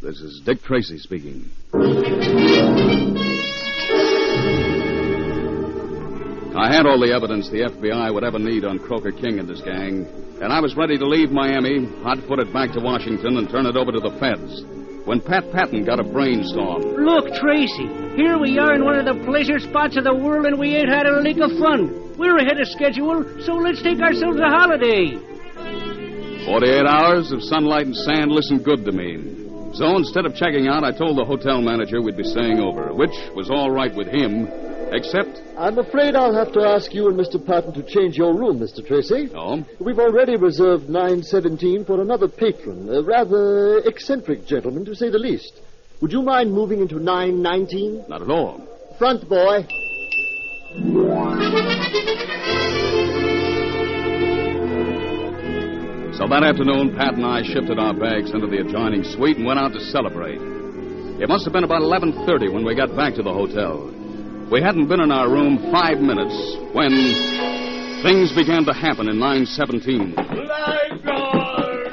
This is Dick Tracy speaking. I had all the evidence the FBI would ever need on Croker King and his gang, and I was ready to leave Miami, hot-footed back to Washington, and turn it over to the feds, when Pat Patton got a brainstorm. Look, Tracy, here we are in one of the pleasure spots of the world, and we ain't had a lick of fun. We're ahead of schedule, so let's take ourselves a holiday. 48 hours of sunlight and sand listened good to me. So instead of checking out, I told the hotel manager we'd be staying over, which was all right with him, except... I'm afraid I'll have to ask you and Mr. Patton to change your room, Mr. Tracy. Oh? We've already reserved 917 for another patron, a rather eccentric gentleman, to say the least. Would you mind moving into 919? Not at all. Front, boy. So that afternoon, Pat and I shifted our bags into the adjoining suite and went out to celebrate. It must have been about 11:30 when we got back to the hotel. We hadn't been in our room 5 minutes when things began to happen in 917. Blackguard!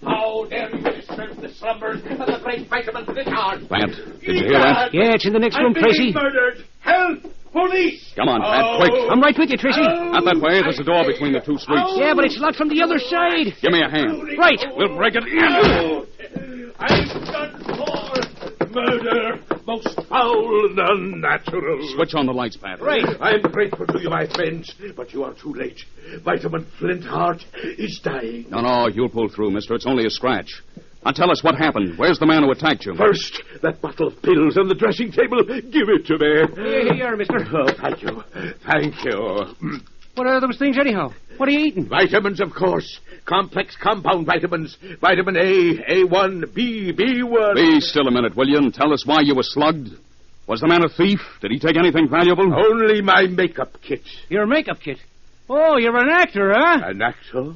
How dare you disturb the slumbers of the great vitamin Flintard? Pat, did you hear that? Yeah, it's in the next room, Tracy. Murdered! Help! Police! Come on, Pat, quick. I'm right with you, Tracy. Not that way. There's a door between the two suites. Yeah, but it's locked from the other side. Give me a hand. Right. We'll break it in. I'm done for! Murder! Most foul and unnatural. Switch on the lights, Pat. Right. I'm grateful to you, my friends, but you are too late. Vitamin Flintheart is dying. No, you'll pull through, mister. It's only a scratch. Now tell us what happened. Where's the man who attacked you? First, that bottle of pills on the dressing table. Give it to me. Here you are, mister. Oh, thank you. Thank you. What are those things anyhow? What are you eating? Vitamins, of course. Complex compound vitamins. Vitamin A, A1, B, B1. Be still a minute, will you, and tell us why you were slugged? Was the man a thief? Did he take anything valuable? Only my makeup kit. Your makeup kit. Oh, you're an actor, huh? An actor?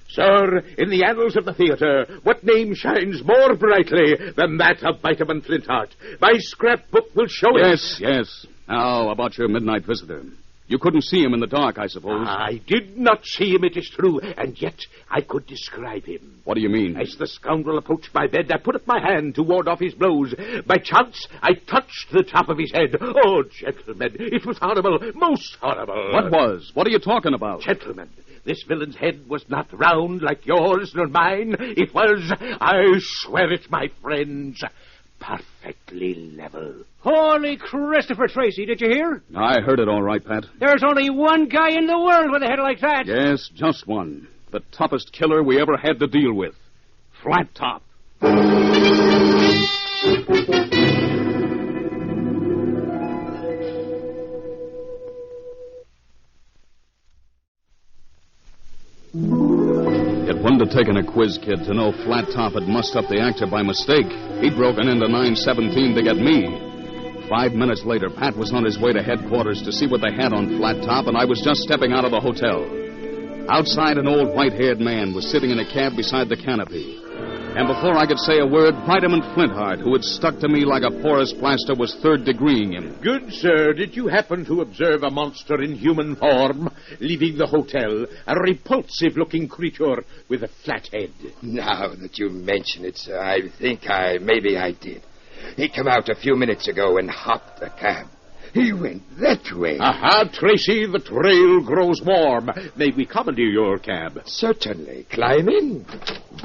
Sir, in the annals of the theater, what name shines more brightly than that of Vitamin Flintheart? My scrapbook will show it. Yes. Now, about your midnight visitor. You couldn't see him in the dark, I suppose. I did not see him, it is true, and yet I could describe him. What do you mean? As the scoundrel approached my bed, I put up my hand to ward off his blows. By chance, I touched the top of his head. Oh, gentlemen, it was horrible, most horrible. What was? What are you talking about? Gentlemen, this villain's head was not round like yours nor mine. It was, I swear it, my friends, perfectly level. Holy Christopher, Tracy, did you hear? I heard it all right, Pat. There's only one guy in the world with a head like that. Yes, just one. The toughest killer we ever had to deal with. Flat Top. It wouldn't have taken a quiz kid to know Flat Top had mussed up the actor by mistake. He'd broken into 917 to get me. 5 minutes later, Pat was on his way to headquarters to see what they had on Flat Top, and I was just stepping out of the hotel. Outside, an old white-haired man was sitting in a cab beside the canopy. And before I could say a word, Vitamin Flintheart, who had stuck to me like a porous plaster, was third-degreeing him. Good sir, did you happen to observe a monster in human form leaving the hotel? A repulsive-looking creature with a flat head. Now that you mention it, sir, I think maybe I did. He came out a few minutes ago and hopped a cab. He went that way. Aha, Tracy, the trail grows warm. May we commandeer your cab? Certainly. Climb in.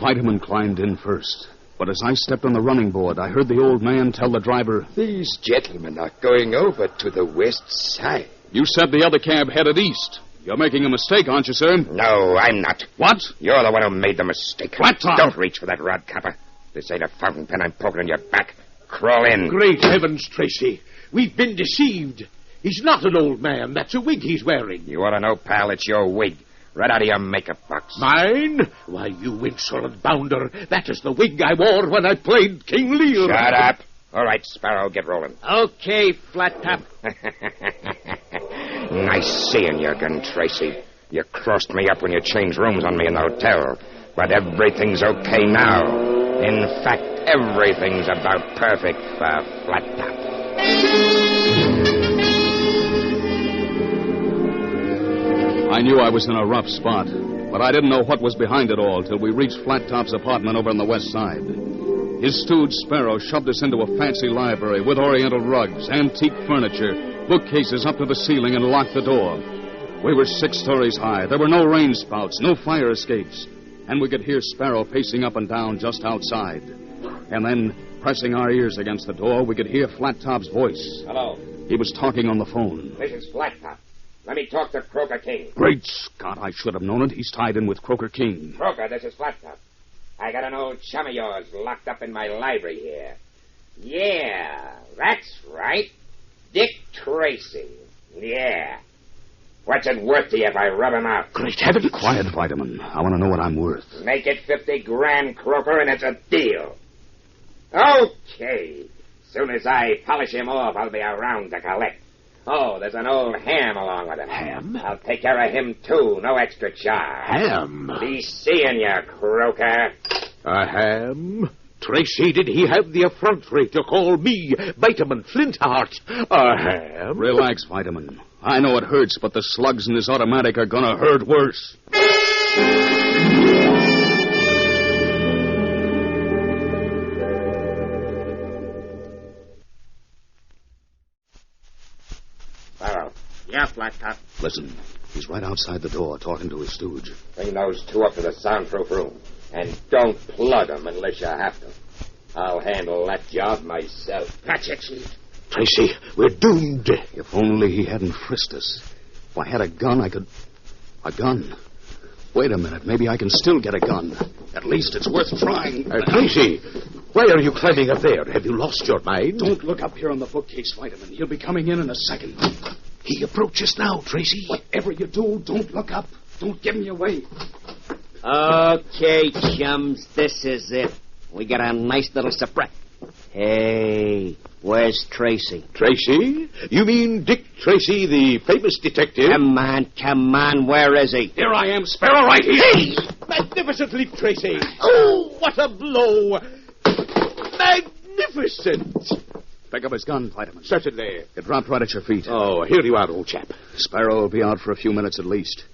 Vitamin climbed in first. But as I stepped on the running board, I heard the old man tell the driver, "These gentlemen are going over to the west side." "You said the other cab headed east. You're making a mistake, aren't you, sir?" No, I'm not. What? You're the one who made the mistake. Flat Top! Don't reach for that rod, copper. This ain't a fountain pen I'm poking in your back. Crawl in. Great heavens, Tracy. We've been deceived. He's not an old man. That's a wig he's wearing. You ought to know, pal, it's your wig. Right out of your makeup box. Mine? Why, you insolent bounder. That is the wig I wore when I played King Lear. Shut up. All right, Sparrow, get rolling. Okay, Flat Top. Nice seeing you again, Tracy. You crossed me up when you changed rooms on me in the hotel. But everything's okay now. In fact, everything's about perfect for Flat Top. I knew I was in a rough spot, But I didn't know what was behind it all till we reached Flat Top's apartment over on the west side. His stooge, Sparrow, shoved us into a fancy library with oriental rugs, antique furniture, bookcases up to the ceiling, and locked the door. We were 6 stories high. There were no rain spouts, no fire escapes. And we could hear Sparrow pacing up and down just outside. And then, pressing our ears against the door, we could hear Flat Top's voice. Hello. He was talking on the phone. This is Flat Top. Let me talk to Croker King. Great Scott, I should have known it. He's tied in with Croker King. Croker, this is Flat Top. I got an old chum of yours locked up in my library here. Yeah, that's right. Dick Tracy. Yeah. What's it worth to you if I rub him out? Great heaven. Quiet, Vitamin. I want to know what I'm worth. Make it 50 grand, Croker, and it's a deal. Okay. Soon as I polish him off, I'll be around to collect. Oh, there's an old ham along with him. Ham? I'll take care of him, too. No extra charge. Ham? Be seeing you, Croker. A ham? Tracy, did he have the effrontery to call me Vitamin Flintheart a ham? Relax, Vitamin. I know it hurts, but the slugs in this automatic are gonna hurt worse. Yeah, Flat Top. Listen, he's right outside the door talking to his stooge. Bring those 2 up to the soundproof room. And don't plug them unless you have to. I'll handle that job myself. That's it, Chief. Tracy, we're doomed. If only he hadn't frisked us. If I had a gun, I could... A gun? Wait a minute. Maybe I can still get a gun. At least it's worth trying. Tracy, why are you climbing up there? Have you lost your mind? Don't look up here on the bookcase, Vitamin. He'll be coming in a second. He approaches now, Tracy. Whatever you do, don't look up. Don't give me away. Okay, chums, this is it. We got a nice little surprise. Hey, where's Tracy? Tracy? You mean Dick Tracy, the famous detective? Come on, where is he? Here I am, Sparrow, right here. Hey! Magnificent leap, Tracy. Oh, what a blow. Magnificent. Pick up his gun, Vitamin. Certainly. It dropped right at your feet. Oh, here you are, old chap. Sparrow will be out for a few minutes at least.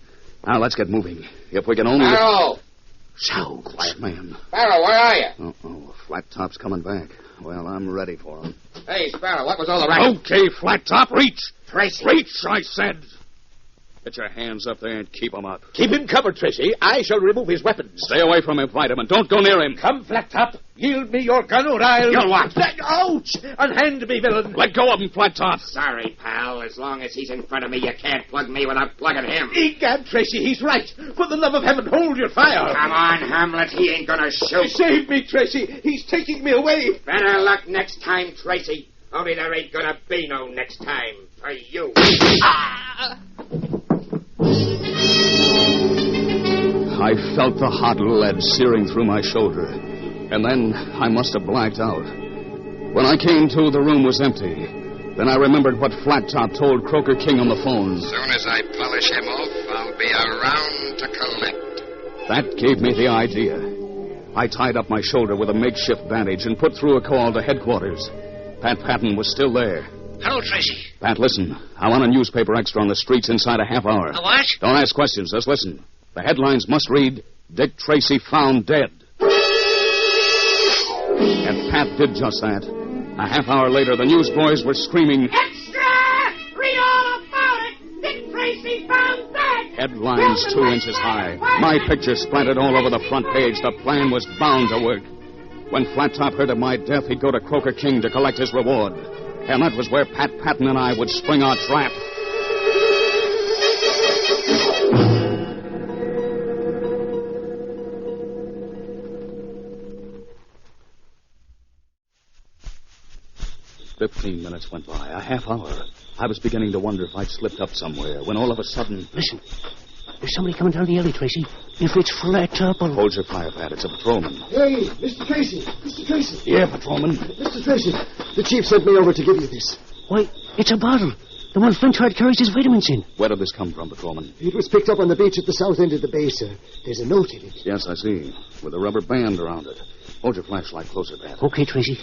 Now, let's get moving. If we can only... Sparrow! So quiet, man. Sparrow, where are you? Uh-oh, Flat Top's coming back. Well, I'm ready for him. Hey, Sparrow, what was all the racket? Okay, Flat Top, reach! Tracy. Reach, I said! Get your hands up there and keep them up. Keep him covered, Tracy. I shall remove his weapons. Stay away from him, Vitamin. Don't go near him. Come, Flat Top. Yield me your gun or I'll... You'll what? Ouch! Unhand me, villain. Let go of him, Flat Top. Sorry, pal. As long as he's in front of me, you can't plug me without plugging him. Egad, Tracy, he's right. For the love of heaven, hold your fire. Come on, Hamlet. He ain't gonna shoot. Save me, Tracy. He's taking me away. Better luck next time, Tracy. Only there ain't gonna be no next time for you. I felt the hot lead searing through my shoulder. And then I must have blacked out. When I came to, the room was empty. Then I remembered what Flat Top told Croker King on the phone. Soon as I polish him off, I'll be around to collect. That gave me the idea. I tied up my shoulder with a makeshift bandage and put through a call to headquarters. Pat Patton was still there. Hello, Tracy. Pat, listen. I want a newspaper extra on the streets inside a half hour. A what? Don't ask questions. Just listen. The headlines must read, Dick Tracy found dead. And Pat did just that. A half hour later, the newsboys were screaming, Extra! Read all about it! Dick Tracy found dead! Headlines 2 inches high. My picture splattered all over the front page. The plan was bound to work. When Flat Top heard of my death, he'd go to Croker King to collect his reward. And that was where Pat Patton and I would spring our trap. "15 minutes went by, a half hour. I was beginning to wonder if I'd slipped up somewhere, when all of a sudden... Listen, there's somebody coming down the alley, Tracy. If it's Flat Top, I'll... Hold your fire, Pat. It's a patrolman. Hey, Mr. Tracy. Mr. Tracy. Yeah, patrolman. Mr. Tracy, the chief sent me over to give you this. Why, it's a bottle. The one Flintheart carries his vitamins in. Where did this come from, patrolman? It was picked up on the beach at the south end of the bay, sir. There's a note in it. Yes, I see. With a rubber band around it. Hold your flashlight closer, Pat. Okay, Tracy.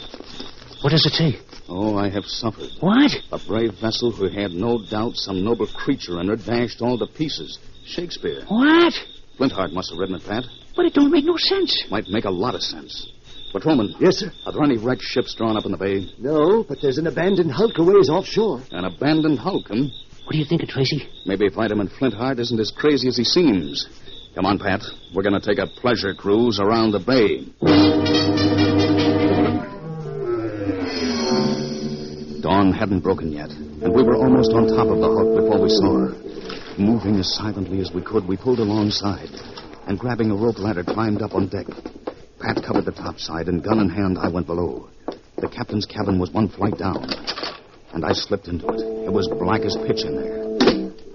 What does it say? Oh, I have suffered. What? A brave vessel who had no doubt some noble creature in her dashed all to pieces. Shakespeare. What? Flintheart must have ridden it, Pat. But it don't make no sense. Might make a lot of sense. Patrolman. Yes, sir. Are there any wrecked ships drawn up in the bay? No, but there's an abandoned hulk a ways offshore. An abandoned hulk, hmm? What do you think of Tracy? Maybe Vitamin Flintheart isn't as crazy as he seems. Come on, Pat. We're going to take a pleasure cruise around the bay. Dawn hadn't broken yet, and we were almost on top of the hulk before we saw her. Moving as silently as we could, we pulled alongside, and grabbing a rope ladder, climbed up on deck. Pat covered the topside, and gun in hand, I went below. The captain's cabin was one flight down, and I slipped into it. It was black as pitch in there.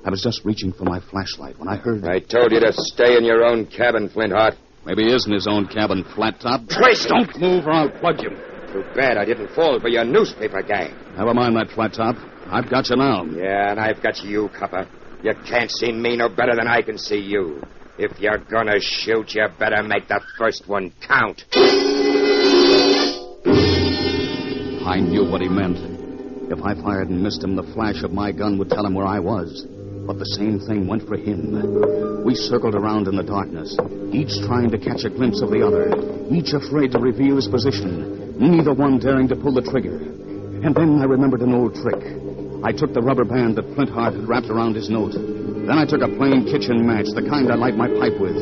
I was just reaching for my flashlight when I heard... I told you to stay in your own cabin, Flintheart. Maybe he is in his own cabin, Flat Top. Tracy! Don't move or I'll plug you. Too bad I didn't fall for your newspaper gang. Never mind that, Flat Top. I've got you now. Yeah, and I've got you, copper. You can't see me no better than I can see you. If you're gonna shoot, you better make the first one count. I knew what he meant. If I fired and missed him, the flash of my gun would tell him where I was. But the same thing went for him. We circled around in the darkness, each trying to catch a glimpse of the other, each afraid to reveal his position, neither one daring to pull the trigger. And then I remembered an old trick. I took the rubber band that Flintheart had wrapped around his note. Then I took a plain kitchen match, the kind I light my pipe with,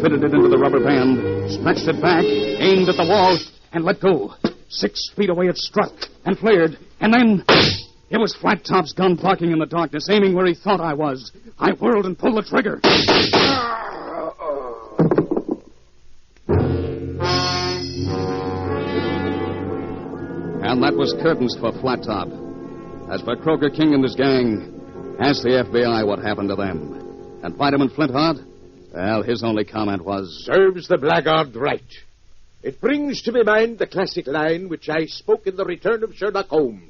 fitted it into the rubber band, stretched it back, aimed at the wall, and let go. 6 feet away it struck and flared, and then... It was Flat Top's gun barking in the darkness, aiming where he thought I was. I whirled and pulled the trigger. And that was curtains for Flat Top. As for Croker King and his gang, ask the FBI what happened to them. And Vitamin Flintheart, well, his only comment was... Serves the blackguard right. It brings to my mind the classic line which I spoke in The Return of Sherlock Holmes.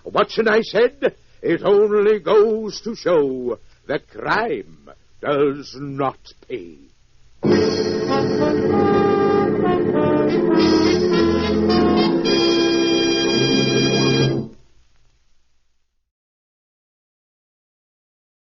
Watson, I said, it only goes to show that crime does not pay.